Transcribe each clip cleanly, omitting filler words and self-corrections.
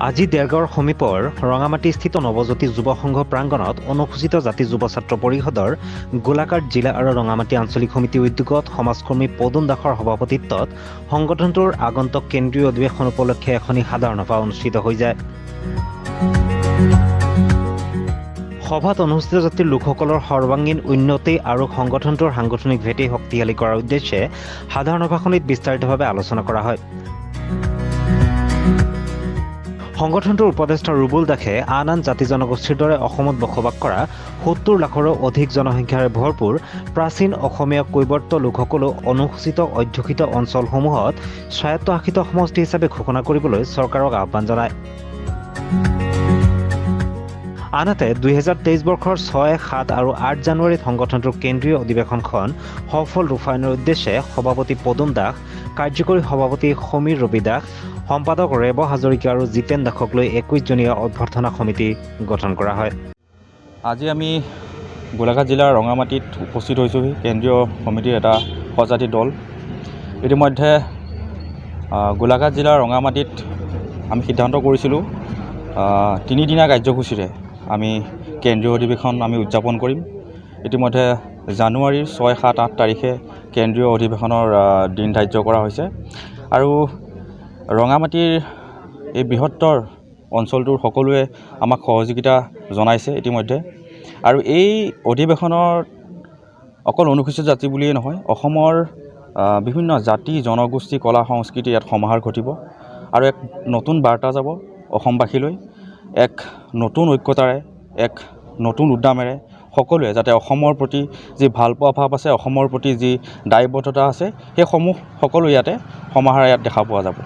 আজি দেৰগাঁৱৰ সমীপৰ ৰঙামাটিস্থিত নৱজ্যোতি যুৱ সংঘ প্ৰাংগণত অনুসূচিত জাতি যুৱ ছাত্ৰ পৰিষদৰ গোলাঘাট জিলা আৰু ৰঙামাটি আঞ্চলিক সমিতিৰ উদ্যোগত সমাজকৰ্মী পদুম দাসৰ সভাপতিত্বত সংগঠনটোৰ আগন্তুক কেন্দ্ৰীয় অধিৱেশন উপলক্ষে এখনি সাধাৰণ সভা অনুষ্ঠিত হৈ যায়। সভাত অনুসূচিত জাতিৰ লোকসকলৰ সৰ্বাংগীন উন্নতি আৰু সংগঠনটোৰ সাংগঠনিক ভেটি শক্তিশালী কৰাৰ উদ্দেশ্যে সাধাৰণ সভাখনিত বিস্তাৰিতভাৱে আলোচনা কৰা হয়। সংগঠনটোৰ উপদেষ্টা ৰুবুল দাসে আন জাতি জনগোষ্ঠীৰ দৰে অসমত বসবাস কৰা ৭০ লাখৰো অধিক জনসংখ্যাৰে ভৰপূৰ প্ৰাচীন অসমীয়া কৈৱৰ্ত লোকসকলক অনুসূচিত অধ্যুষিত অঞ্চলসমূহত স্বায়ত্তশাসিত সমষ্টি হিচাপে ঘোষণা কৰিবলৈ চৰকাৰক আহ্বান জনায়। আনহাতে ২০২৩ বৰ্ষৰ ৬, ৭ আৰু ৮ জানুৱাৰীত সংগঠনটোৰ কেন্দ্ৰীয় অধিৱেশনখন সফল ৰূপায়ণৰ উদ্দেশ্যে সভাপতি পদুম দাস, কাৰ্যকৰী সভাপতি সমীৰ ৰবি দাস, সম্পাদক ৰেব হাজৰিকা আৰু জিতেন দাসক লৈ ২১জনীয়া অভ্যৰ্থনা সমিতি গঠন কৰা হয়। আজি আমি গোলাঘাট জিলাৰ ৰঙামাটিত উপস্থিত হৈছোঁহি কেন্দ্ৰীয় সমিতিৰ এটা সজাতি দল। ইতিমধ্যে গোলাঘাট জিলাৰ ৰঙামাটিত আমি সিদ্ধান্ত কৰিছিলোঁ ৩দিনীয়া কাৰ্যসূচীৰে আমি কেন্দ্ৰীয় অধিৱেশন আমি উদযাপন কৰিম। ইতিমধ্যে জানুৱাৰীৰ ৬, ৭, ৮ তাৰিখে কেন্দ্ৰীয় অধিৱেশনৰ দিন ধাৰ্য কৰা হৈছে আৰু ৰঙামাটিৰ এই বৃহত্তৰ অঞ্চলটোৰ সকলোৱে আমাক সহযোগিতা জনাইছে ইতিমধ্যে। আৰু এই অধিৱেশনৰ অকল অনুসূচিত জাতি বুলিয়েই নহয়, অসমৰ বিভিন্ন জাতি জনগোষ্ঠী কলা সংস্কৃতি ইয়াত সমাহাৰ ঘটিব আৰু এক নতুন বাৰ্তা যাব অসমবাসীলৈ। এক নতুন ঐক্যতাৰে, এক নতুন উদ্যমেৰে সকলোৱে যাতে অসমৰ প্ৰতি যি ভালপোৱা ভাৱ আছে, অসমৰ প্ৰতি যি দায়বদ্ধতা আছে, সেইসমূহ সকলো ইয়াতে সমাহাৰ ইয়াত দেখা পোৱা যাব।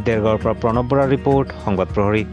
দেৰগাঁৱৰ পৰা প্ৰণৱ বৰাৰ ৰিপৰ্ট, সংবাদ প্ৰহৰী।